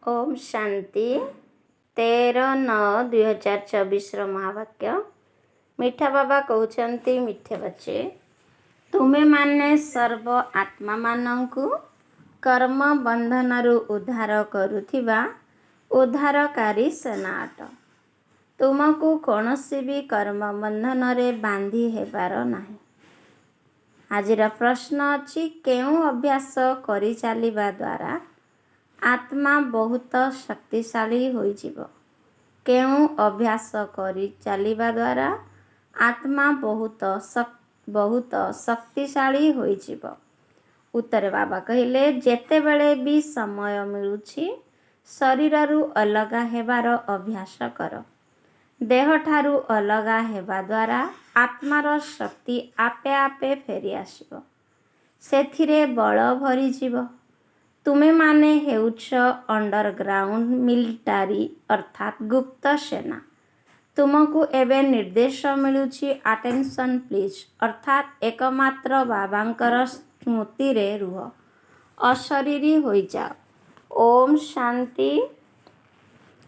ओम शांति 13/9/2024 महावाक्य। मीठा बाबा कहते मीठे बच्चे तुम्हें माने सर्व आत्मा मानंकु कर्म बंधन उद्धार करुथिबा उद्धारकारी सेना अट। तुमको कौनसी भी कर्म बंधन रे बांधी हेबार नाही। आजिर प्रश्न अच्छी केउ अभ्यास करि चलिबा द्वारा आत्मा बहुत शक्तिशाली होइजिब। केउ अभ्यास करि चलिबा द्वारा आत्मा बहुत शक्तिशाली होइजिब। उत्तर बाबा कहिले जेतेबेले भी समय मिलुछि शरीररु अलगा हेबार अभ्यास कर। देह ठारू अलगा हेबा द्वारा आत्मार शक्ति आपे आपे फेरी आसिब, सेथिरे बल भरिजिब। तुमे माने हेउछ अंडरग्राउंड मिलिटारी अर्थात गुप्त सेना। तुमको एबे निर्देश मिलुछि अटेंशन प्लीज अर्थात एकमात्र बाबांकर स्मृति रे रुह, अशरीरी होई जाओ। ओम शांति।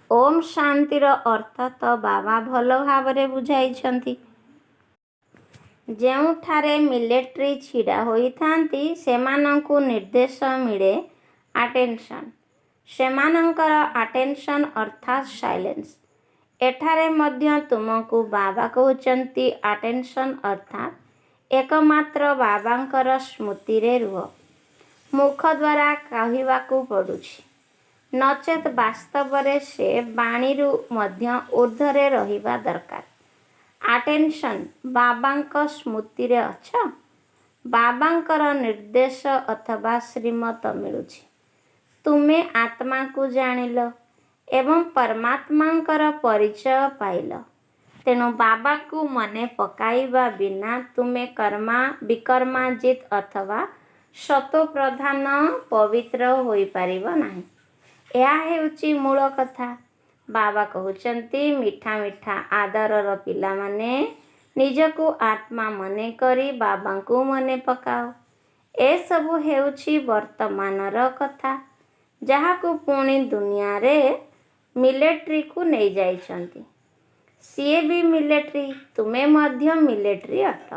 ओम शांतिर अर्थ तो बाबा भल भावरे बुझाइछंती। ଯେଉଁଠାରେ ମିଲିଟାରୀ ଛିଡ଼ା ହୋଇଥାନ୍ତି ସେମାନଙ୍କୁ ନିର୍ଦ୍ଦେଶ ମିଳେ ଆଟେନସନ୍। ସେମାନଙ୍କର ଆଟେନସନ୍ ଅର୍ଥାତ୍ ସାଇଲେନ୍ସ। ଏଠାରେ ମଧ୍ୟ ତୁମକୁ ବାବା କହୁଛନ୍ତି ଆଟେନସନ୍ ଅର୍ଥାତ୍ ଏକମାତ୍ର ବାବାଙ୍କର ସ୍ମୃତିରେ ରୁହ। ମୁଖ ଦ୍ୱାରା କହିବାକୁ ପଡ଼ୁଛି, ନଚେତ୍ ବାସ୍ତବରେ ସେ ବାଣୀରୁ ମଧ୍ୟ ଊର୍ଦ୍ଧ୍ୱରେ ରହିବା ଦରକାର। ଆଟେନସନ୍ ବାବାଙ୍କ ସ୍ମୃତିରେ ଅଛ। ବାବାଙ୍କର ନିର୍ଦ୍ଦେଶ ଅଥବା ଶ୍ରୀମତ ମିଳୁଛି। ତୁମେ ଆତ୍ମାକୁ ଜାଣିଲ ଏବଂ ପରମାତ୍ମାଙ୍କର ପରିଚୟ ପାଇଲ। ତେଣୁ ବାବାକୁ ମନେ ପକାଇବା ବିନା ତୁମେ ବିକର୍ମାଜିତ ଅଥବା ସତୋପ୍ରଧାନ ପବିତ୍ର ହୋଇପାରିବ ନାହିଁ। ଏହା ହେଉଛି ମୂଳ କଥା। ବାବା କହୁଛନ୍ତି ମିଠା ମିଠା ଆଦରର ପିଲାମାନେ ନିଜକୁ ଆତ୍ମା ମନେ କରି ବାବାଙ୍କୁ ମନେ ପକାଅ। ଏସବୁ ହେଉଛି ବର୍ତ୍ତମାନର କଥା, ଯାହାକୁ ପୁଣି ଦୁନିଆରେ ମିଲିଟାରୀକୁ ନେଇଯାଇଛନ୍ତି। ସିଏ ବି ମିଲିଟାରୀ, ତୁମେ ମଧ୍ୟ ମିଲିଟାରୀ ଅଟ।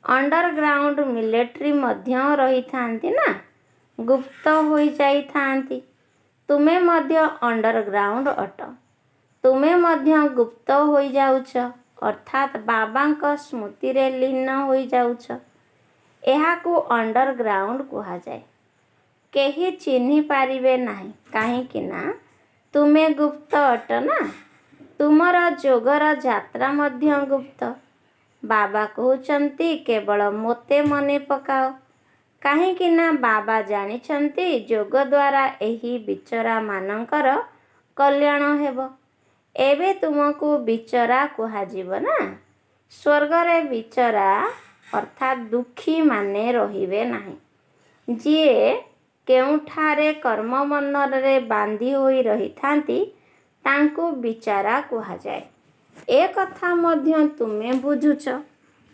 ଅଣ୍ଡରଗ୍ରାଉଣ୍ଡ ମିଲିଟାରୀ ମଧ୍ୟ ରହିଥାନ୍ତି ନା, ଗୁପ୍ତ ହୋଇଯାଇଥାନ୍ତି। ତୁମେ ମଧ୍ୟ ଅଣ୍ଡରଗ୍ରାଉଣ୍ଡ ଅଟ। ତୁମେ ମଧ୍ୟ ଗୁପ୍ତ ହୋଇଯାଉଛ ଅର୍ଥାତ୍ ବାବାଙ୍କ ସ୍ମୃତିରେ ଲୀନ ହୋଇଯାଉଛ। ଏହାକୁ ଅଣ୍ଡରଗ୍ରାଉଣ୍ଡ କୁହାଯାଏ। କେହି ଚିହ୍ନି ପାରିବେ ନାହିଁ, କାହିଁକି ନା ତୁମେ ଗୁପ୍ତ ଅଟ ନା। ତୁମର ଯୋଗର ଯାତ୍ରା ମଧ୍ୟ ଗୁପ୍ତ। ବାବା କହୁଛନ୍ତି କେବଳ ମୋତେ ମନେ ପକାଅ, କାହିଁକି ନା ବାବା ଜାଣିଛନ୍ତି ଯୋଗ ଦ୍ୱାରା ଏହି ବିଚରାମାନଙ୍କର କଲ୍ୟାଣ ହେବ। ଏବେ ତୁମକୁ ବିଚରା କୁହାଯିବ ନା। ସ୍ୱର୍ଗରେ ବିଚରା ଅର୍ଥାତ୍ ଦୁଃଖୀମାନେ ରହିବେ ନାହିଁ। ଯିଏ କେଉଁଠାରେ କର୍ମବନ୍ଧନରେ ବାନ୍ଧି ହୋଇ ରହିଥାନ୍ତି ତାଙ୍କୁ ବିଚାରା କୁହାଯାଏ। ଏ କଥା ମଧ୍ୟ ତୁମେ ବୁଝୁଛ।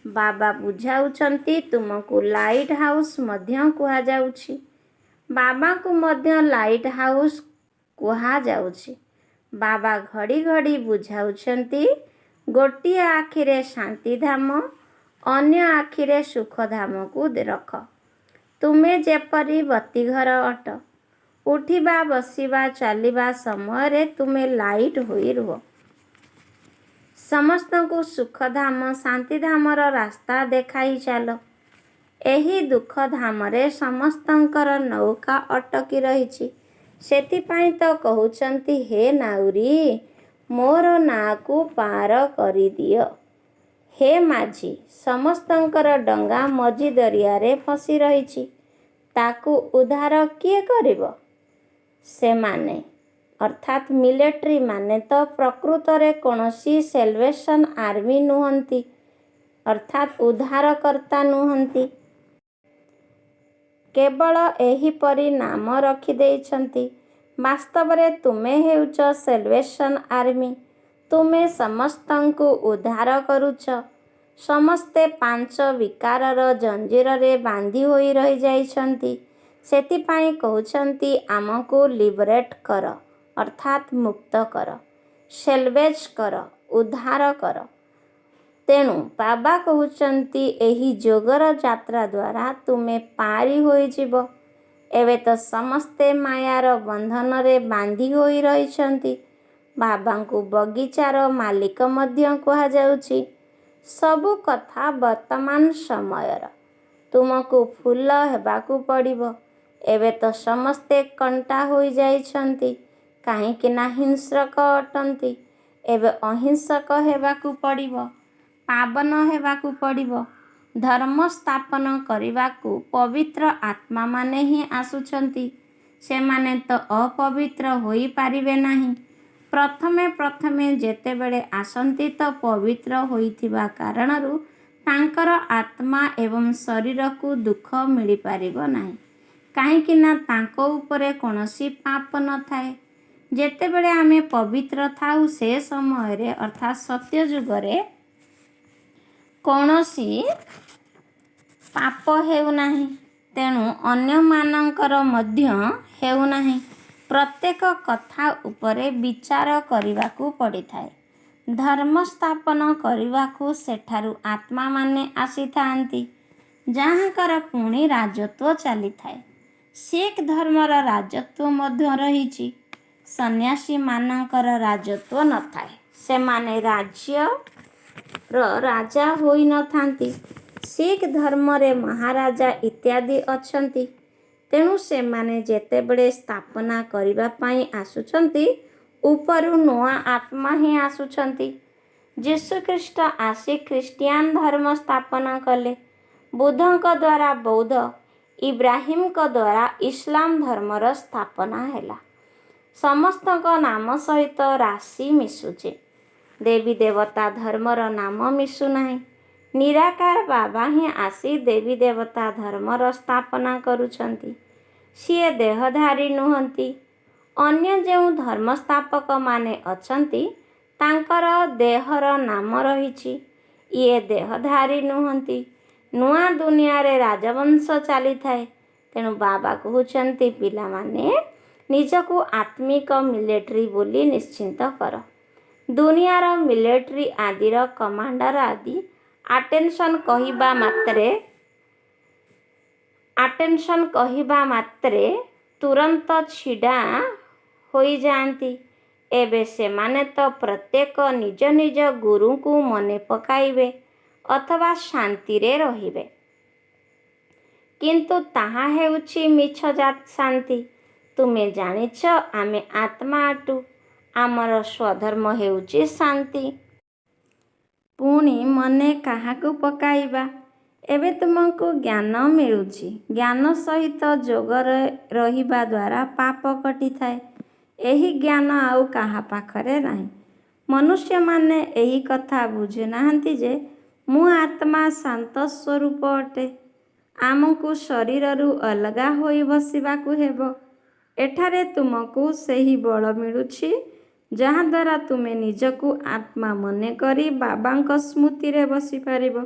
ବାବା ବୁଝାଉଛନ୍ତି ତୁମକୁ ଲାଇଟ୍ ହାଉସ୍ ମଧ୍ୟ କୁହାଯାଉଛି। ବାବାଙ୍କୁ ମଧ୍ୟ ଲାଇଟ୍ ହାଉସ୍ କୁହାଯାଉଛି। ବାବା ଘଡ଼ି ଘଡ଼ି ବୁଝାଉଛନ୍ତି ଗୋଟିଏ ଆଖିରେ ଶାନ୍ତିଧାମ, ଅନ୍ୟ ଆଖିରେ ସୁଖଧାମକୁ ରଖ। ତୁମେ ଯେପରି ବତୀଘର ଅଟ। ଉଠିବା, ବସିବା, ଚାଲିବା ସମୟରେ ତୁମେ ଲାଇଟ୍ ହୋଇ ରୁହ। ସମସ୍ତଙ୍କୁ ସୁଖଧାମ, ଶାନ୍ତିଧାମର ରାସ୍ତା ଦେଖାଇ ଚାଲ। ଏହି ଦୁଃଖଧାମରେ ସମସ୍ତଙ୍କର ନୌକା ଅଟକି ରହିଛି। ସେଥିପାଇଁ ତ କହୁଛନ୍ତି ହେ ନାଉରୀ, ମୋର ନାଁକୁ ପାର କରିଦିଅ। ହେ ମାଝି, ସମସ୍ତଙ୍କର ଡଙ୍ଗା ମଝି ଦରିଆରେ ଫସି ରହିଛି। ତାକୁ ଉଦ୍ଧାର କିଏ କରିବ? ସେମାନେ ଅର୍ଥାତ୍ ମିଲିଟାରୀ ମାନେ ତ ପ୍ରକୃତରେ କୌଣସି ସେଲଭେସନ୍ ଆର୍ମି ନୁହନ୍ତି, ଅର୍ଥାତ୍ ଉଦ୍ଧାରକର୍ତ୍ତା ନୁହନ୍ତି। କେବଳ ଏହିପରି ନାମ ରଖିଦେଇଛନ୍ତି। ବାସ୍ତବରେ ତୁମେ ହେଉଛ ସେଲଭେସନ୍ ଆର୍ମି। ତୁମେ ସମସ୍ତଙ୍କୁ ଉଦ୍ଧାର କରୁଛ। ସମସ୍ତେ 5 ବିକାରର ଜଞ୍ଜିରରେ ବାନ୍ଧି ହୋଇ ରହିଯାଇଛନ୍ତି। ସେଥିପାଇଁ କହୁଛନ୍ତି ଆମକୁ ଲିବରେଟ୍ କର। ଅର୍ଥାତ୍ ମୁକ୍ତ କର, ସେଲଭେଜ୍ କର, ଉଦ୍ଧାର କର। ତେଣୁ ବାବା କହୁଛନ୍ତି ଏହି ଯୋଗର ଯାତ୍ରା ଦ୍ୱାରା ତୁମେ ପାରି ହୋଇଯିବ। ଏବେ ତ ସମସ୍ତେ ମାୟାର ବନ୍ଧନରେ ବାନ୍ଧି ହୋଇ ରହିଛନ୍ତି। ବାବାଙ୍କୁ ବଗିଚାର ମାଲିକ ମଧ୍ୟ କୁହାଯାଉଛି। ସବୁ କଥା ବର୍ତ୍ତମାନ ସମୟର। ତୁମକୁ ଫୁଲ ହେବାକୁ ପଡ଼ିବ। ଏବେ ତ ସମସ୍ତେ କଣ୍ଟା ହୋଇଯାଇଛନ୍ତି, କାହିଁକି ନା ହିଂସ୍ରକ ଅଟନ୍ତି। ଏବେ ଅହିଂସକ ହେବାକୁ ପଡ଼ିବ, ପାବନ ହେବାକୁ ପଡ଼ିବ। ଧର୍ମ ସ୍ଥାପନ କରିବାକୁ ପବିତ୍ର ଆତ୍ମାମାନେ ହିଁ ଆସୁଛନ୍ତି। ସେମାନେ ତ ଅପବିତ୍ର ହୋଇପାରିବେ ନାହିଁ। ପ୍ରଥମେ ଯେତେବେଳେ ଆସନ୍ତି ତ ପବିତ୍ର ହୋଇଥିବା କାରଣରୁ ତାଙ୍କର ଆତ୍ମା ଏବଂ ଶରୀରକୁ ଦୁଃଖ ମିଳିପାରିବ ନାହିଁ, କାହିଁକି ନା ତାଙ୍କ ଉପରେ କୌଣସି ପାପ ନଥାଏ। ଯେତେବେଳେ ଆମେ ପବିତ୍ର ଥାଉ ସେ ସମୟରେ ଅର୍ଥାତ୍ ସତ୍ୟ ଯୁଗରେ କୌଣସି ପାପ ହେଉନାହିଁ। ତେଣୁ ଅନ୍ୟମାନଙ୍କର ମଧ୍ୟ ହେଉନାହିଁ। ପ୍ରତ୍ୟେକ କଥା ଉପରେ ବିଚାର କରିବାକୁ ପଡ଼ିଥାଏ। ଧର୍ମ ସ୍ଥାପନ କରିବାକୁ ସେଠାରୁ ଆତ୍ମାମାନେ ଆସିଥାନ୍ତି, ଯାହାଙ୍କର ପୁଣି ରାଜତ୍ୱ ଚାଲିଥାଏ। ଶିଖ୍ ଧର୍ମର ରାଜତ୍ୱ ମଧ୍ୟ ରହିଛି। ସନ୍ନ୍ୟାସୀମାନଙ୍କର ରାଜତ୍ୱ ନଥାଏ। ସେମାନେ ରାଜ୍ୟର ରାଜା ହୋଇନଥାନ୍ତି। ଶିଖ୍ ଧର୍ମରେ ମହାରାଜା ଇତ୍ୟାଦି ଅଛନ୍ତି। ତେଣୁ ସେମାନେ ଯେତେବେଳେ ସ୍ଥାପନା କରିବା ପାଇଁ ଆସୁଛନ୍ତି, ଉପରୁ ନୂଆ ଆତ୍ମା ହିଁ ଆସୁଛନ୍ତି। ଯୀଶୁଖ୍ରୀଷ୍ଟ ଆସି ଖ୍ରୀଷ୍ଟିଆନ ଧର୍ମ ସ୍ଥାପନ କଲେ। ବୁଦ୍ଧଙ୍କ ଦ୍ୱାରା ବୌଦ୍ଧ, ଇବ୍ରାହିମଙ୍କ ଦ୍ୱାରା ଇସଲାମ ଧର୍ମର ସ୍ଥାପନା ହେଲା। ସମସ୍ତଙ୍କ ନାମ ସହିତ ରାଶି ମିଶୁଛି। ଦେବୀ ଦେବତା ଧର୍ମର ନାମ ମିଶୁନାହିଁ। ନିରାକାର ବାବା ହିଁ ଆସି ଦେବୀ ଦେବତା ଧର୍ମର ସ୍ଥାପନା କରୁଛନ୍ତି। ସିଏ ଦେହଧାରୀ ନୁହନ୍ତି। ଅନ୍ୟ ଯେଉଁ ଧର୍ମସ୍ଥାପକମାନେ ଅଛନ୍ତି ତାଙ୍କର ଦେହର ନାମ ରହିଛି। ଇଏ ଦେହଧାରୀ ନୁହନ୍ତି। ନୂଆ ଦୁନିଆରେ ରାଜବଂଶ ଚାଲିଥାଏ। ତେଣୁ ବାବା କହୁଛନ୍ତି ପିଲାମାନେ ନିଜକୁ ଆତ୍ମିକ ମିଲିଟାରୀ ବୋଲି ନିଶ୍ଚିନ୍ତ କର। ଦୁନିଆର ମିଲିଟାରୀ ଆଦିର କମାଣ୍ଡର ଆଦି ଆଟେନସନ୍ କହିବା ମାତ୍ରେ ତୁରନ୍ତ ଛିଡ଼ା ହୋଇଯାଆନ୍ତି। ଏବେ ସେମାନେ ତ ପ୍ରତ୍ୟେକ ନିଜ ନିଜ ଗୁରୁଙ୍କୁ ମନେ ପକାଇବେ ଅଥବା ଶାନ୍ତିରେ ରହିବେ। କିନ୍ତୁ ତାହା ହେଉଛି ମିଛ ଶାନ୍ତି। ତୁମେ ଜାଣିଛ ଆମେ ଆତ୍ମା ଅଟୁ। ଆମର ସ୍ୱଧର୍ମ ହେଉଛି ଶାନ୍ତି। ପୁଣି ମନେ କାହାକୁ ପକାଇବା? ଏବେ ତୁମକୁ ଜ୍ଞାନ ମିଳୁଛି। ଜ୍ଞାନ ସହିତ ଯୋଗରେ ରହିବା ଦ୍ୱାରା ପାପ କଟିଥାଏ। ଏହି ଜ୍ଞାନ ଆଉ କାହା ପାଖରେ ନାହିଁ। ମନୁଷ୍ୟମାନେ ଏହି କଥା ବୁଝୁନାହାନ୍ତି ଯେ ମୁଁ ଆତ୍ମା ଶାନ୍ତ ସ୍ୱରୂପ ଅଟେ। ଆମକୁ ଶରୀରରୁ ଅଲଗା ହୋଇ ବସିବାକୁ ହେବ। ଏଠାରେ ତୁମକୁ ସେହି ବଳ ମିଳୁଛି ଯାହାଦ୍ୱାରା ତୁମେ ନିଜକୁ ଆତ୍ମା ମନେକରି ବାବାଙ୍କ ସ୍ମୃତିରେ ବସିପାରିବ।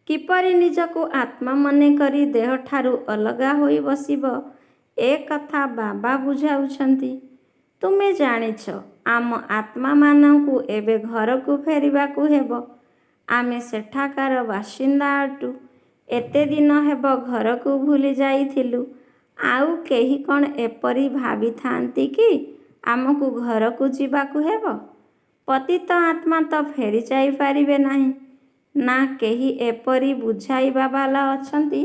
କିପରି ନିଜକୁ ଆତ୍ମା ମନେକରି ଦେହଠାରୁ ଅଲଗା ହୋଇ ବସିବ, ଏ କଥା ବାବା ବୁଝାଉଛନ୍ତି। ତୁମେ ଜାଣିଛ ଆମ ଆତ୍ମାମାନଙ୍କୁ ଏବେ ଘରକୁ ଫେରିବାକୁ ହେବ। ଆମେ ସେଠାକାର ବାସିନ୍ଦା ଅଟୁ। ଏତେ ଦିନ ହେବ ଘରକୁ ଭୁଲି ଯାଇଥିଲୁ। ଆଉ କେହି କ'ଣ ଏପରି ଭାବିଥାନ୍ତି କି ଆମକୁ ଘରକୁ ଯିବାକୁ ହେବ? ପତିତ ଆତ୍ମା ତ ଫେରି ଯାଇପାରିବେ ନାହିଁ। ନା କେହି ଏପରି ବୁଝାଇବା ବାଲା ଅଛନ୍ତି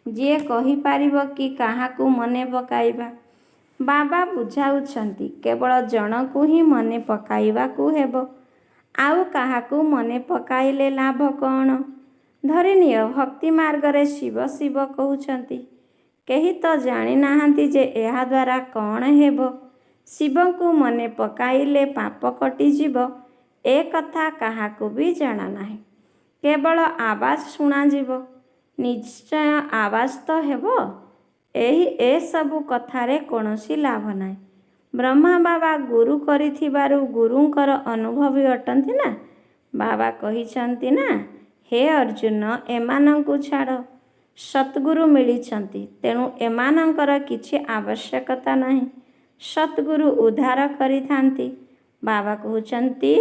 ଯିଏ କହିପାରିବ କି କାହାକୁ ମନେ ପକାଇବା? ବାବା ବୁଝାଉଛନ୍ତି କେବଳ ଜଣକୁ ହିଁ ମନେ ପକାଇବାକୁ ହେବ। ଆଉ କାହାକୁ ମନେ ପକାଇଲେ ଲାଭ କ'ଣ? ଧରିନିଅ ଭକ୍ତି ମାର୍ଗରେ ଶିବ ଶିବ କହୁଛନ୍ତି। କେହି ତ ଜାଣିନାହାନ୍ତି ଯେ ଏହାଦ୍ୱାରା କ'ଣ ହେବ। ଶିବଙ୍କୁ ମନେ ପକାଇଲେ ପାପ କଟିଯିବ, ଏ କଥା କାହାକୁ ବି ଜଣାନାହିଁ। କେବଳ ଆବାଜ ଶୁଣାଯିବ। ନିଶ୍ଚୟ ଆବାଜ ତ ହେବ। ଏସବୁ କଥାରେ କୌଣସି ଲାଭ ନାହିଁ। ବ୍ରହ୍ମା ବାବା ଗୁରୁ କରିଥିବାରୁ ଗୁରୁଙ୍କର ଅନୁଭବୀ ଅଟନ୍ତି ନା। ବାବା କହିଛନ୍ତି ନା, ହେ ଅର୍ଜୁନ ଏମାନଙ୍କୁ ଛାଡ଼। ସଦ୍ଗୁରୁ ମିଳିଛନ୍ତି, ତେଣୁ ଏମାନଙ୍କର କିଛି ଆବଶ୍ୟକତା ନାହିଁ। ସଦ୍ଗୁରୁ ଉଦ୍ଧାର କରିଥାନ୍ତି। ବାବା କହୁଛନ୍ତି,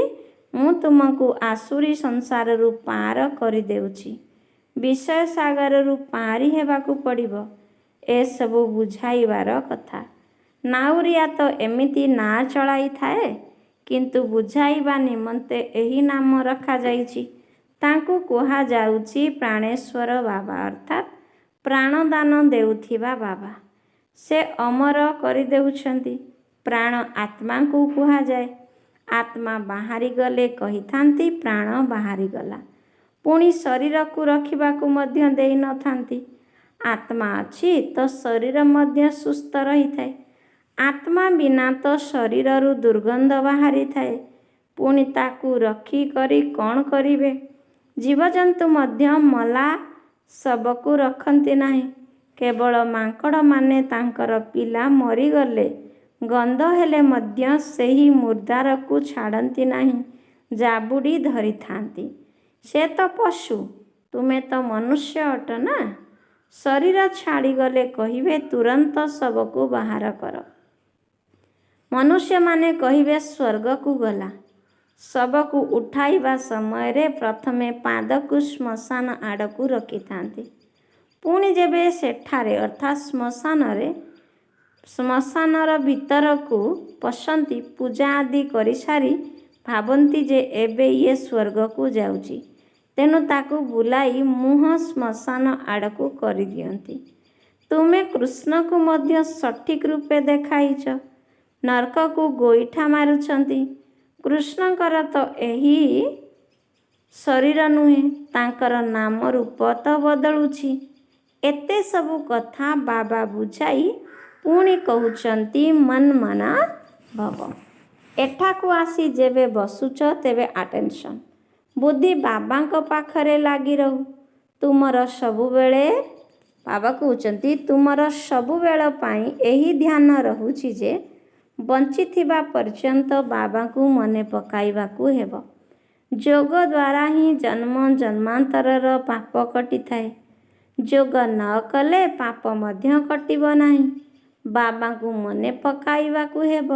ମୁଁ ତୁମକୁ ଆସୁରୀ ସଂସାରରୁ ପାର କରିଦେଉଛି। ବିଷୟ ସାଗରରୁ ପାରି ହେବାକୁ ପଡ଼ିବ। ଏସବୁ ବୁଝାଇବାର କଥା। ନାଉରିଆ ତ ଏମିତି ନାଁ ଚଳାଇଥାଏ, କିନ୍ତୁ ବୁଝାଇବା ନିମନ୍ତେ ଏହି ନାମ ରଖାଯାଇଛି। ତାଙ୍କୁ କୁହାଯାଉଛି ପ୍ରାଣେଶ୍ୱର ବାବା, ଅର୍ଥାତ୍ ପ୍ରାଣଦାନ ଦେଉଥିବା ବାବା। ସେ ଅମର କରିଦେଉଛନ୍ତି। ପ୍ରାଣ ଆତ୍ମାଙ୍କୁ କୁହାଯାଏ। ଆତ୍ମା ବାହାରିଗଲେ କହିଥାନ୍ତି ପ୍ରାଣ ବାହାରିଗଲା। ପୁଣି ଶରୀରକୁ ରଖିବାକୁ ମଧ୍ୟ ଦେଇନଥାନ୍ତି। ଆତ୍ମା ଅଛି ତ ଶରୀର ମଧ୍ୟ ସୁସ୍ଥ ରହିଥାଏ। ଆତ୍ମା ବିନା ତ ଶରୀରରୁ ଦୁର୍ଗନ୍ଧ ବାହାରିଥାଏ। ପୁଣି ତାକୁ ରଖି କରି କ'ଣ କରିବେ? ଜୀବଜନ୍ତୁ ମଧ୍ୟ ମଲା ଶବକୁ ରଖନ୍ତି ନାହିଁ। କେବଳ ମାଙ୍କଡ଼ମାନେ ତାଙ୍କର ପିଲା ମରିଗଲେ ଗନ୍ଧ ହେଲେ ମଧ୍ୟ ସେହି ମୁର୍ଦାରକୁ ଛାଡ଼ନ୍ତି ନାହିଁ, ଜାବୁଡ଼ି ଧରିଥାନ୍ତି। ସେ ତ ପଶୁ, ତୁମେ ତ ମନୁଷ୍ୟ ଅଟ ନା। ଶରୀର ଛାଡ଼ିଗଲେ କହିବେ ତୁରନ୍ତ ଶବକୁ ବାହାର କର। ମନୁଷ୍ୟମାନେ କହିବେ ସ୍ୱର୍ଗକୁ ଗଲା। ଶବକୁ ଉଠାଇବା ସମୟରେ ପ୍ରଥମେ ପାଦକୁ ଶ୍ମଶାନ ଆଡ଼କୁ ରଖିଥାନ୍ତି। ପୁଣି ଯେବେ ସେଠାରେ ଅର୍ଥାତ୍ ଶ୍ମଶାନର ଭିତରକୁ ପଶନ୍ତି, ପୂଜା ଆଦି କରିସାରି ଭାବନ୍ତି ଯେ ଏବେ ଇଏ ସ୍ୱର୍ଗକୁ ଯାଉଛି। ତେଣୁ ତାକୁ ବୁଲାଇ ମୁହଁ ଶ୍ମଶାନ ଆଡ଼କୁ କରିଦିଅନ୍ତି। ତୁମେ କୃଷ୍ଣକୁ ମଧ୍ୟ ସଠିକ୍ ରୂପେ ଦେଖାଇଛ। ନର୍କକୁ ଗୋଇଠା ମାରୁଛନ୍ତି। କୃଷ୍ଣଙ୍କର ତ ଏହି ଶରୀର ନୁହେଁ, ତାଙ୍କର ନାମ ରୂପ ତ ବଦଳୁଛି। ଏତେ ସବୁ କଥା ବାବା ବୁଝାଇ ପୁଣି କହୁଛନ୍ତି ମନ୍ମନା ଭବ। ଏଠାକୁ ଆସି ଯେବେ ବସୁଛ ତେବେ ଆଟେନ୍ସନ୍, ବୁଦ୍ଧି ବାବାଙ୍କ ପାଖରେ ଲାଗି ରହୁ। ତୁମର ସବୁବେଳେ, ବାବା କହୁଛନ୍ତି, ତୁମର ସବୁବେଳ ପାଇଁ ଏହି ଧ୍ୟାନ ରହୁଛି ଯେ ବଞ୍ଚିଥିବା ପର୍ଯ୍ୟନ୍ତ ବାବାଙ୍କୁ ମନେ ପକାଇବାକୁ ହେବ। ଯୋଗ ଦ୍ୱାରା ହିଁ ଜନ୍ମ ଜନ୍ମାନ୍ତରର ପାପ କଟିଥାଏ। ଯୋଗ ନ କଲେ ପାପ ମଧ୍ୟ କଟିବ ନାହିଁ। ବାବାଙ୍କୁ ମନେ ପକାଇବାକୁ ହେବ।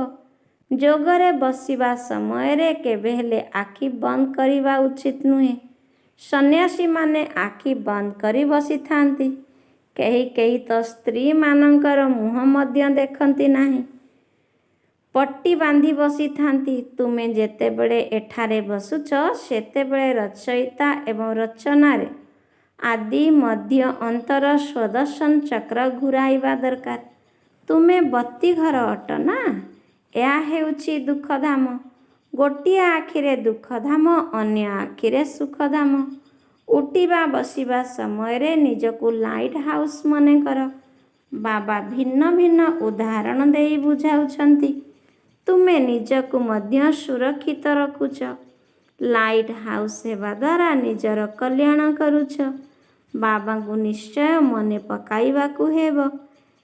ଯୋଗରେ ବସିବା ସମୟରେ କେବେ ହେଲେ ଆଖି ବନ୍ଦ କରିବା ଉଚିତ ନୁହେଁ। ସନ୍ନ୍ୟାସୀମାନେ ଆଖି ବନ୍ଦ କରି ବସିଥାନ୍ତି। କେହି କେହି ତ ସ୍ତ୍ରୀମାନଙ୍କର ମୁହଁ ମଧ୍ୟ ଦେଖନ୍ତି ନାହିଁ, ପଟି ବାନ୍ଧି ବସିଥାନ୍ତି। ତୁମେ ଯେତେବେଳେ ଏଠାରେ ବସୁଛ ସେତେବେଳେ ରଚୟିତା ଏବଂ ରଚନାରେ ଆଦି ମଧ୍ୟ ଅନ୍ତର ସ୍ୱଦର୍ଶନ ଚକ୍ର ଘୂରାଇବା ଦରକାର। ତୁମେ ବତୀଘର ଅଟ ନା। ଏହା ହେଉଛି ଦୁଃଖଧାମ। ଗୋଟିଏ ଆଖିରେ ଦୁଃଖଧାମ, ଅନ୍ୟ ଆଖିରେ ସୁଖଧାମ। ଉଠିବା ବସିବା ସମୟରେ ନିଜକୁ ଲାଇଟ୍ ହାଉସ୍ ମନେକର। ବାବା ଭିନ୍ନ ଭିନ୍ନ ଉଦାହରଣ ଦେଇ ବୁଝାଉଛନ୍ତି। ତୁମେ ନିଜକୁ ମଧ୍ୟ ସୁରକ୍ଷିତ ରଖୁଛ। ଲାଇଟ୍ ହାଉସ୍ ହେବା ଦ୍ୱାରା ନିଜର କଲ୍ୟାଣ କରୁଛ। ବାବାଙ୍କୁ ନିଶ୍ଚୟ ମନେ ପକାଇବାକୁ ହେବ।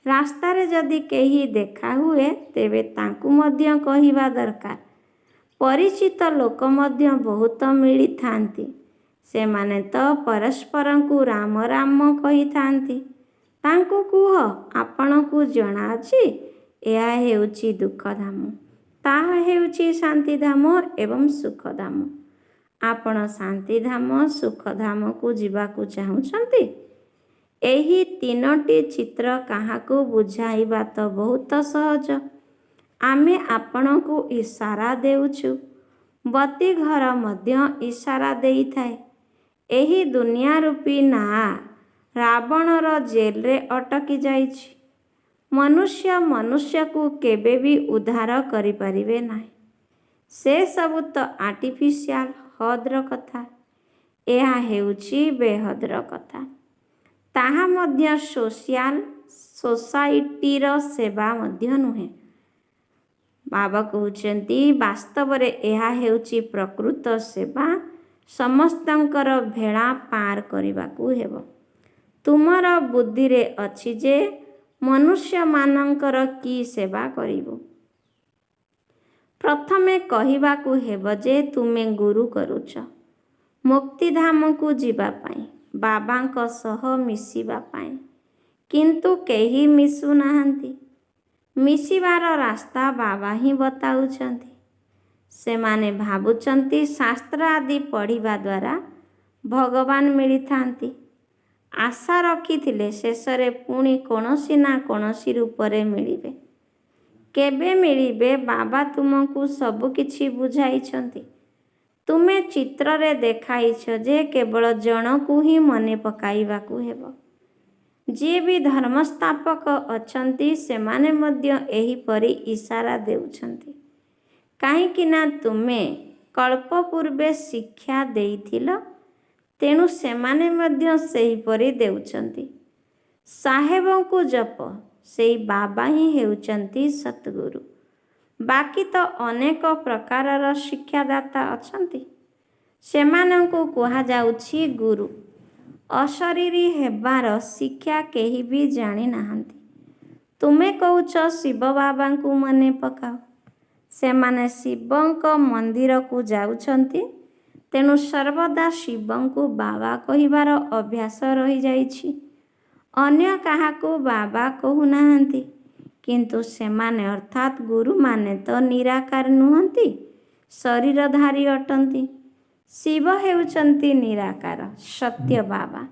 ରାସ୍ତାରେ ଯଦି କେହି ଦେଖା ହୁଏ ତେବେ ତାଙ୍କୁ ମଧ୍ୟ କହିବା ଦରକାର। ପରିଚିତ ଲୋକ ମଧ୍ୟ ବହୁତ ମିଳିଥାନ୍ତି। ସେମାନେ ତ ପରସ୍ପରଙ୍କୁ ରାମ ରାମ କହିଥାନ୍ତି। ତାଙ୍କୁ କୁହ, ଆପଣଙ୍କୁ ଜଣାଅଛି ଏହା ହେଉଛି ଦୁଃଖଧାମ, ତାହା ହେଉଛି ଶାନ୍ତିଧାମ ଏବଂ ସୁଖଧାମ। ଆପଣ ଶାନ୍ତିଧାମ, ସୁଖଧାମକୁ ଯିବାକୁ ଚାହୁଁଛନ୍ତି? ଏହି ତିନୋଟି ଚିତ୍ର କାହାକୁ ବୁଝାଇବା ତ ବହୁତ ସହଜ। ଆମେ ଆପଣଙ୍କୁ ଇସାରା ଦେଉଛୁ। ବତୀଘର ମଧ୍ୟ ଇସାରା ଦେଇଥାଏ। ଏହି ଦୁନିଆ ରୂପୀ ନାଆ ରାବଣର ଜେଲରେ ଅଟକି ଯାଇଛି। ମନୁଷ୍ୟ ମନୁଷ୍ୟକୁ କେବେ ବି ଉଦ୍ଧାର କରିପାରିବେ ନାହିଁ। ସେସବୁ ତ ଆର୍ଟିଫିସିଆଲ ହଦ୍ର କଥା। ଏହା ହେଉଛି ବେହଦ୍ର କଥା। ତାହା ମଧ୍ୟ ସୋସାଇଟିର ସେବା ମଧ୍ୟ ନୁହେଁ। ବାବା କହୁଛନ୍ତି, ବାସ୍ତବରେ ଏହା ହେଉଛି ପ୍ରକୃତ ସେବା। ସମସ୍ତଙ୍କର ଭେଳା ପାର କରିବାକୁ ହେବ। ତୁମର ବୁଦ୍ଧିରେ ଅଛି ଯେ ମନୁଷ୍ୟମାନଙ୍କର କି ସେବା କରିବୁ। ପ୍ରଥମେ କହିବାକୁ ହେବ ଯେ ତୁମେ ଗୁରୁ କରୁଛ ମୁକ୍ତିଧାମକୁ ଯିବା ପାଇଁ, ବାବାଙ୍କ ସହ ମିଶିବା ପାଇଁ। କିନ୍ତୁ କେହି ମିଶୁନାହାନ୍ତି। ମିଶିବାର ରାସ୍ତା ବାବା ହିଁ ବତାଉଛନ୍ତି। ସେମାନେ ଭାବୁଛନ୍ତି ଶାସ୍ତ୍ର ଆଦି ପଢ଼ିବା ଦ୍ୱାରା ଭଗବାନ ମିଳିଥାନ୍ତି। ଆଶା ରଖିଥିଲେ ଶେଷରେ ପୁଣି କୌଣସି ନା କୌଣସି ରୂପରେ ମିଳିବେ। କେବେ ମିଳିବେ ବାବା ତୁମକୁ ସବୁ କିଛି ବୁଝାଇଛନ୍ତି। ତୁମେ ଚିତ୍ରରେ ଦେଖାଇଛ ଯେ କେବଳ ଜଣକୁ ହିଁ ମନେ ପକାଇବାକୁ ହେବ। ଯିଏ ବି ଧର୍ମସ୍ଥାପକ ଅଛନ୍ତି ସେମାନେ ମଧ୍ୟ ଏହିପରି ଇସାରା ଦେଉଛନ୍ତି। କାହିଁକି ନା ତୁମେ କଳ୍ପ ପୂର୍ବେ ଶିକ୍ଷା ଦେଇଥିଲ, ତେଣୁ ସେମାନେ ମଧ୍ୟ ସେହିପରି ଦେଉଛନ୍ତି। ସାହେବଙ୍କୁ ଜପ, ସେଇ ବାବା ହିଁ ହେଉଛନ୍ତି ସଦ୍ଗୁରୁ। ବାକି ତ ଅନେକ ପ୍ରକାରର ଶିକ୍ଷାଦାତା ଅଛନ୍ତି, ସେମାନଙ୍କୁ କୁହାଯାଉଛି ଗୁରୁ। ଅଶରୀରୀ ହେବାର ଶିକ୍ଷା କେହି ବି ଜାଣିନାହାନ୍ତି। ତୁମେ କହୁଛ ଶିବ ବାବାଙ୍କୁ ମନେ ପକାଅ। ସେମାନେ ଶିବଙ୍କ ମନ୍ଦିରକୁ ଯାଉଛନ୍ତି, ତେଣୁ ସର୍ବଦା ଶିବଙ୍କୁ ବାବା କହିବାର ଅଭ୍ୟାସ ରହିଯାଇଛି। ଅନ୍ୟ କାହାକୁ ବାବା କହୁନାହାନ୍ତି। କିନ୍ତୁ ସେମାନେ ଅର୍ଥାତ୍ ଗୁରୁମାନେ ତ ନିରାକାର ନୁହନ୍ତି, ଶରୀରଧାରୀ ଅଟନ୍ତି। ଶିବ ହେଉଛନ୍ତି ନିରାକାର ସତ୍ୟ ବାବା।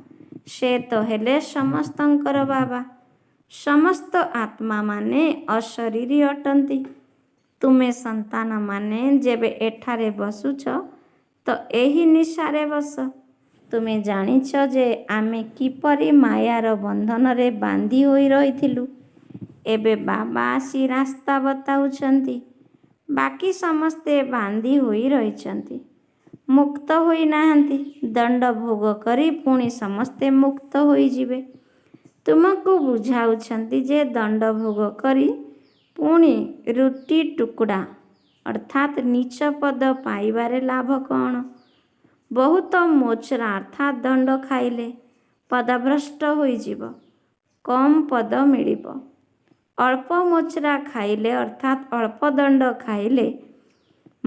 ସେ ତ ହେଲେ ସମସ୍ତଙ୍କର ବାବା। ସମସ୍ତ ଆତ୍ମାମାନେ ଅଶରୀରୀ ଅଟନ୍ତି। ତୁମେ ସନ୍ତାନମାନେ ଯେବେ ଏଠାରେ ବସୁଛ ତ ଏହି ନିଶାରେ ବସ। ତୁମେ ଜାଣିଛ ଯେ ଆମେ କିପରି ମାୟାର ବନ୍ଧନରେ ବାନ୍ଧି ହୋଇ ରହିଥିଲୁ। ଏବେ ବାବା ଆସି ରାସ୍ତା ବତାଉଛନ୍ତି। ବାକି ସମସ୍ତେ ବାନ୍ଧି ହୋଇ ରହିଛନ୍ତି, ମୁକ୍ତ ହୋଇନାହାନ୍ତି। ଦଣ୍ଡ ଭୋଗ କରି ପୁଣି ସମସ୍ତେ ମୁକ୍ତ ହୋଇଯିବେ। ତୁମକୁ ବୁଝାଉଛନ୍ତି ଯେ ଦଣ୍ଡ ଭୋଗ କରି ପୁଣି ରୁଟି ଟୁକୁଡ଼ା ଅର୍ଥାତ୍ ନୀଚ ପଦ ପାଇବାରେ ଲାଭ କ'ଣ? ବହୁତ ମୋଚରା ଅର୍ଥାତ୍ ଦଣ୍ଡ ଖାଇଲେ ପଦଭ୍ରଷ୍ଟ ହୋଇଯିବ, କମ୍ ପଦ ମିଳିବ। ଅଳ୍ପ ମୋଚରା ଖାଇଲେ ଅର୍ଥାତ୍ ଅଳ୍ପ ଦଣ୍ଡ ଖାଇଲେ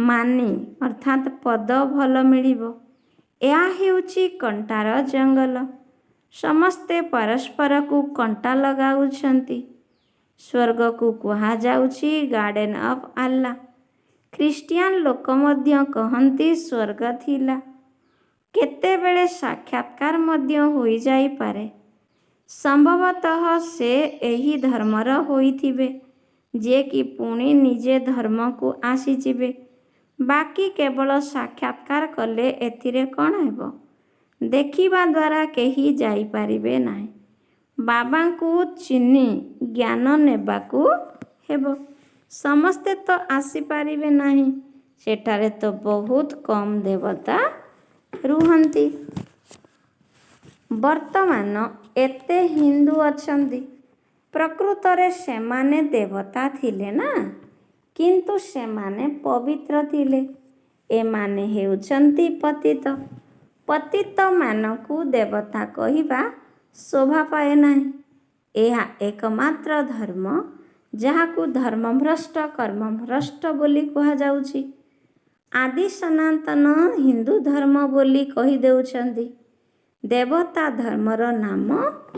ମାନି ଅର୍ଥାତ୍ ପଦ ଭଲ ମିଳିବ। ଏହା ହେଉଛି କଣ୍ଟାର ଜଙ୍ଗଲ। ସମସ୍ତେ ପରସ୍ପରକୁ କଣ୍ଟା ଲଗାଉଛନ୍ତି। ସ୍ୱର୍ଗକୁ କୁହାଯାଉଛି ଗାର୍ଡେନ୍ ଅଫ୍ ଆଲ୍ଲା। ଖ୍ରୀଷ୍ଟିଆନ ଲୋକ ମଧ୍ୟ କହନ୍ତି ସ୍ୱର୍ଗ ଥିଲା। କେତେବେଳେ ସାକ୍ଷାତକାର ମଧ୍ୟ ହୋଇଯାଇପାରେ। ସମ୍ଭବତଃ ସେ ଏହି ଧର୍ମର ହୋଇଥିବେ, ଯିଏକି ପୁଣି ନିଜେ ଧର୍ମକୁ ଆସିଯିବେ। ବାକି କେବଳ ସାକ୍ଷାତକାର କଲେ ଏଥିରେ କ'ଣ ହେବ? ଦେଖିବା ଦ୍ୱାରା କେହି ଯାଇପାରିବେ ନାହିଁ। ବାବାଙ୍କୁ ଚିହ୍ନି ଜ୍ଞାନ ନେବାକୁ ହେବ। ସମସ୍ତେ ତ ଆସିପାରିବେ ନାହିଁ। ସେଠାରେ ତ ବହୁତ କମ୍ ଦେବତା ରୁହନ୍ତି। ବର୍ତ୍ତମାନ ଏତେ ହିନ୍ଦୁ ଅଛନ୍ତି। ପ୍ରକୃତରେ ସେମାନେ ଦେବତା ଥିଲେ ନା, କିନ୍ତୁ ସେମାନେ ପବିତ୍ର ଥିଲେ। ଏମାନେ ହେଉଛନ୍ତି ପତିତ। ପତିତମାନଙ୍କୁ ଦେବତା କହିବା ଶୋଭା ପାଏ ନାହିଁ। ଏହା ଏକମାତ୍ର ଧର୍ମ ଯାହାକୁ ଧର୍ମଭ୍ରଷ୍ଟ କର୍ମଭ୍ରଷ୍ଟ ବୋଲି କୁହାଯାଉଛି। ଆଦି ସନାତନ ହିନ୍ଦୁ ଧର୍ମ ବୋଲି କହିଦେଉଛନ୍ତି। ଦେବତା ଧର୍ମର ନାମ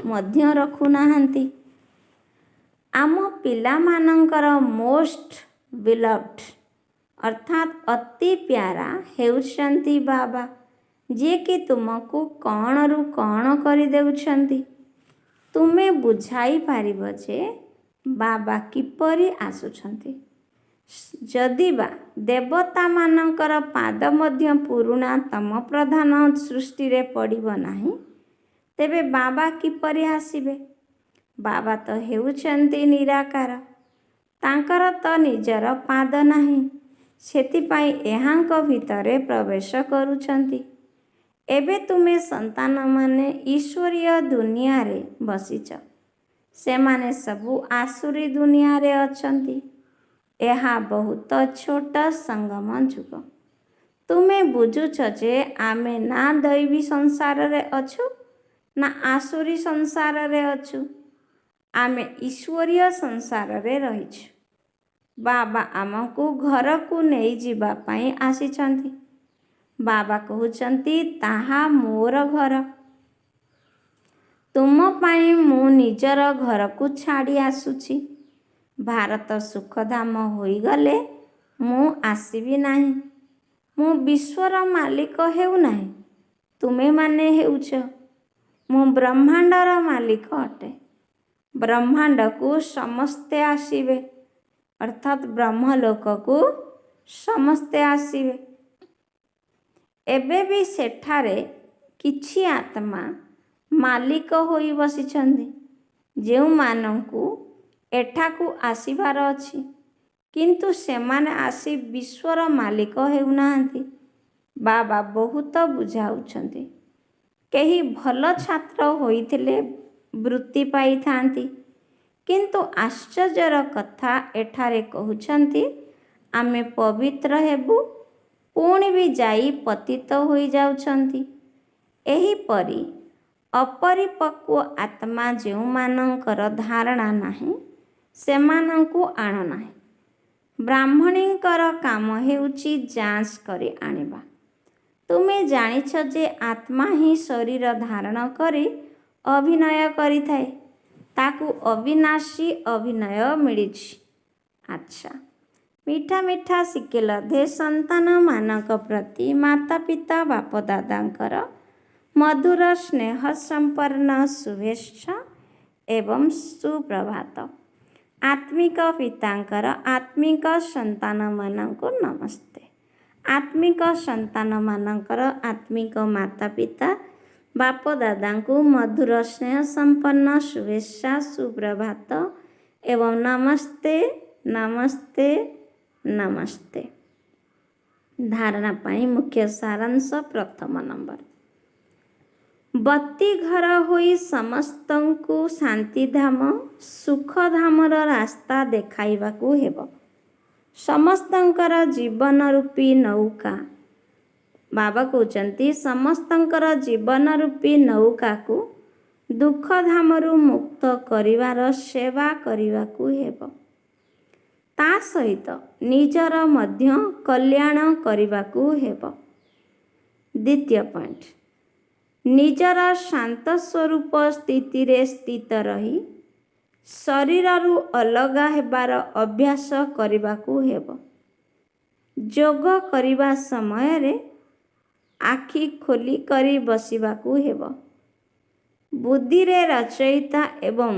ମଧ୍ୟ ରଖୁନାହାନ୍ତି। ଆମ ପିଲାମାନଙ୍କର ମୋଷ୍ଟ ବିଲଭ୍ଡ ଅର୍ଥାତ୍ ଅତି ପ୍ୟାରା ହେଉଛନ୍ତି ବାବା, ଯିଏକି ତୁମକୁ କ'ଣରୁ କ'ଣ କରିଦେଉଛନ୍ତି। ତୁମେ ବୁଝାଇ ପାରିବ ଯେ ବାବା କିପରି ଆସୁଛନ୍ତି। ଯଦିବା ଦେବତାମାନଙ୍କର ପାଦ ମଧ୍ୟ ପୁରୁଣା ତମ ପ୍ରଧାନ ସୃଷ୍ଟିରେ ପଡ଼ିବ ନାହିଁ, ତେବେ ବାବା କିପରି ଆସିବେ? ବାବା ତ ହେଉଛନ୍ତି ନିରାକାର। ତାଙ୍କର ତ ନିଜର ପାଦ ନାହିଁ, ସେଥିପାଇଁ ଏହାଙ୍କ ଭିତରେ ପ୍ରବେଶ କରୁଛନ୍ତି। ଏବେ ତୁମେ ସନ୍ତାନମାନେ ଈଶ୍ୱରୀୟ ଦୁନିଆରେ ବସିଛ। ସେମାନେ ସବୁ ଆସୁରୀ ଦୁନିଆରେ ଅଛନ୍ତି। ଏହା ବହୁତ ଛୋଟ ସଙ୍ଗମ ଯୁଗ। ତୁମେ ବୁଝୁଛ ଯେ ଆମେ ନା ଦୈବୀ ସଂସାରରେ ଅଛୁ ନା ଆସୁରୀ ସଂସାରରେ ଅଛୁ। ଆମେ ଈଶ୍ୱରୀୟ ସଂସାରରେ ରହିଛୁ। ବାବା ଆମକୁ ଘରକୁ ନେଇଯିବା ପାଇଁ ଆସିଛନ୍ତି। ବାବା କହୁଛନ୍ତି ତାହା ମୋର ଘର। ତୁମ ପାଇଁ ମୁଁ ନିଜର ଘରକୁ ଛାଡ଼ି ଆସୁଛି। ଭାରତ ସୁଖଧାମ ହୋଇଗଲେ ମୁଁ ଆସିବି ନାହିଁ। ମୁଁ ବିଶ୍ୱର ମାଲିକ ହେଉନାହିଁ, ତୁମେମାନେ ହେଉଛ। ମୁଁ ବ୍ରହ୍ମାଣ୍ଡର ମାଲିକ ଅଟେ। ବ୍ରହ୍ମାଣ୍ଡକୁ ସମସ୍ତେ ଆସିବେ, ଅର୍ଥାତ୍ ବ୍ରହ୍ମଲୋକକୁ ସମସ୍ତେ ଆସିବେ। ଏବେ ବି ସେଠାରେ କିଛି ଆତ୍ମା ମାଲିକ ହୋଇ ବସିଛନ୍ତି, ଯେଉଁମାନଙ୍କୁ ଏଠାକୁ ଆସିବାର ଅଛି, କିନ୍ତୁ ସେମାନେ ଆସି ବିଶ୍ୱର ମାଲିକ ହେଉନାହାନ୍ତି। ବାବା ବହୁତ ବୁଝାଉଛନ୍ତି। କେହି ଭଲ ଛାତ୍ର ହୋଇଥିଲେ ବୃତ୍ତି ପାଇଥାନ୍ତି, କିନ୍ତୁ ଆଶ୍ଚର୍ଯ୍ୟର କଥା ଏଠାରେ କହୁଛନ୍ତି ଆମେ ପବିତ୍ର ହେବୁ, ପୁଣି ବି ଯାଇ ପତିତ ହୋଇଯାଉଛନ୍ତି। ଏହିପରି ଅପରିପକ୍ୱ ଆତ୍ମା ଯେଉଁମାନଙ୍କର ଧାରଣା ନାହିଁ, ସେମାନଙ୍କୁ ଆଣ ନାହିଁ। ବ୍ରାହ୍ମଣୀଙ୍କର କାମ ହେଉଛି ଯାଞ୍ଚ କରି ଆଣିବା। ତୁମେ ଜାଣିଛ ଯେ ଆତ୍ମା ହିଁ ଶରୀର ଧାରଣ କରି ଅଭିନୟ କରିଥାଏ। ତାକୁ ଅବିନାଶୀ ଅଭିନୟ ମିଳିଛି। ଆଚ୍ଛା, ମିଠା ମିଠା ଶିକେଲଧେ ସନ୍ତାନମାନଙ୍କ ପ୍ରତି ମାତା ପିତା ବାପଦାଦାଙ୍କର ମଧୁର ସ୍ନେହ ସମ୍ପନ୍ନ ଶୁଭେଚ୍ଛା ଏବଂ ସୁପ୍ରଭାତ। ଆତ୍ମିକ ପିତାଙ୍କର ଆତ୍ମିକ ସନ୍ତାନମାନଙ୍କୁ ନମସ୍ତେ। ଆତ୍ମିକ ସନ୍ତାନମାନଙ୍କର ଆତ୍ମିକ ମାତା ପିତା ବାପଦାଦାଙ୍କୁ ମଧୁର ସ୍ନେହ ସମ୍ପନ୍ନ ଶୁଭେଚ୍ଛା ସୁପ୍ରଭାତ ଏବଂ ନମସ୍ତେ ନମସ୍ତେ ନମସ୍ତେ। ଧାରଣା ପାଇଁ ମୁଖ୍ୟ ସାରାଂଶ ପ୍ରଥମ ନମ୍ବର। ବତୀ ଘର ହୋଇ ସମସ୍ତଙ୍କୁ ଶାନ୍ତିଧାମ ସୁଖଧାମର ରାସ୍ତା ଦେଖାଇବାକୁ ହେବ। ସମସ୍ତଙ୍କର ଜୀବନ ରୂପୀ ନୌକା, ବାବା କହୁଛନ୍ତି ସମସ୍ତଙ୍କର ଜୀବନ ରୂପୀ ନୌକାକୁ ଦୁଃଖଧାମରୁ ମୁକ୍ତ କରିବାର ସେବା କରିବାକୁ ହେବ। ତା ସହିତ ନିଜର ମଧ୍ୟ କଲ୍ୟାଣ କରିବାକୁ ହେବ। ଦ୍ୱିତୀୟ ପଏଣ୍ଟ, ନିଜର ଶାନ୍ତ ସ୍ୱରୂପ ସ୍ଥିତିରେ ସ୍ଥିତ ରହି ଶରୀରରୁ ଅଲଗା ହେବାର ଅଭ୍ୟାସ କରିବାକୁ ହେବ। ଯୋଗ କରିବା ସମୟରେ ଆଖି ଖୋଲି କରି ବସିବାକୁ ହେବ। ବୁଦ୍ଧିରେ ରଚୟିତା ଏବଂ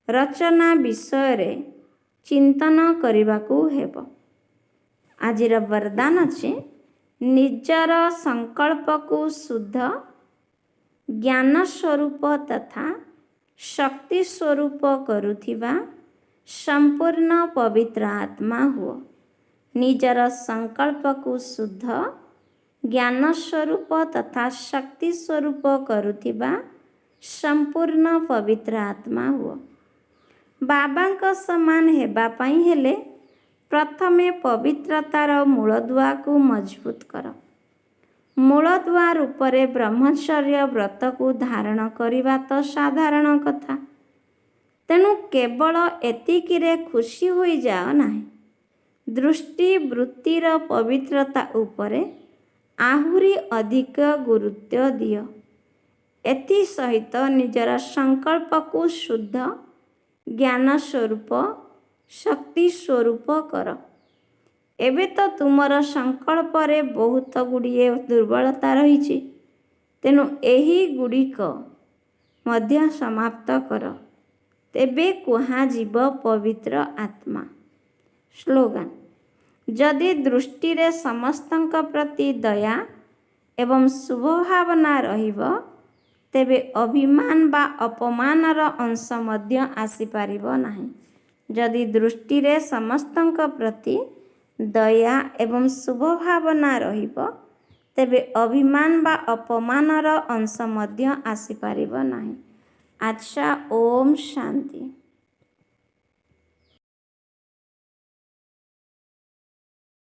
ରଚନା ବିଷୟରେ ଚିନ୍ତନ କରିବାକୁ ହେବ। ଆଜିର ବରଦାନ ଅଛି ନିଜର ସଂକଳ୍ପକୁ ଶୁଦ୍ଧ ଜ୍ଞାନ ସ୍ୱରୂପ ତଥା ଶକ୍ତି ସ୍ୱରୂପ କରୁଥିବା ସମ୍ପୂର୍ଣ୍ଣ ପବିତ୍ର ଆତ୍ମା ହୁଅ। ନିଜର ସଂକଳ୍ପକୁ ଶୁଦ୍ଧ ଜ୍ଞାନ ସ୍ୱରୂପ ତଥା ଶକ୍ତି ସ୍ୱରୂପ କରୁଥିବା ସମ୍ପୂର୍ଣ୍ଣ ପବିତ୍ର ଆତ୍ମା ହୁଅ। ବାବାଙ୍କ ସମାନ ହେବା ପାଇଁ ହେଲେ ପ୍ରଥମେ ପବିତ୍ରତାର ମୂଳଦୁଆକୁ ମଜବୁତ କର। ମୂଳଦୁଆ ରୂପରେ ବ୍ରହ୍ମଚର୍ଯ୍ୟ ବ୍ରତକୁ ଧାରଣ କରିବା ତ ସାଧାରଣ କଥା, ତେଣୁ କେବଳ ଏତିକିରେ ଖୁସି ହୋଇଯାଅ ନାହିଁ। ଦୃଷ୍ଟି ବୃତ୍ତିର ପବିତ୍ରତା ଉପରେ ଆହୁରି ଅଧିକ ଗୁରୁତ୍ୱ ଦିଅ। ଏଥିସହିତ ନିଜର ସଂକଳ୍ପକୁ ଶୁଦ୍ଧ ଜ୍ଞାନ ସ୍ୱରୂପ ଶକ୍ତି ସ୍ୱରୂପ କର। ଏବେ ତ ତୁମର ସଂକଳ୍ପରେ ବହୁତ ଗୁଡ଼ିଏ ଦୁର୍ବଳତା ରହିଛି, ତେଣୁ ଏହି ଗୁଡ଼ିକ ମଧ୍ୟ ସମାପ୍ତ କର। ତେବେ କୁହାଯିବ ପବିତ୍ର ଆତ୍ମା। ସ୍ଲୋଗାନ, ଯଦି ଦୃଷ୍ଟିରେ ସମସ୍ତଙ୍କ ପ୍ରତି ଦୟା ଏବଂ ଶୁଭ ଭାବନା ରହିବ, ତେବେ ଅଭିମାନ ବା ଅପମାନର ଅଂଶ ମଧ୍ୟ ଆସିପାରିବ ନାହିଁ। ଯଦି ଦୃଷ୍ଟିରେ ସମସ୍ତଙ୍କ ପ୍ରତି ଦୟା ଏବଂ ଶୁଭ ଭାବନା ରହିବ, ତେବେ ଅଭିମାନ ବା ଅପମାନର ଅଂଶ ମଧ୍ୟ ଆସିପାରିବ ନାହିଁ। ଆଚ୍ଛା, ଓମ୍ ଶାନ୍ତି।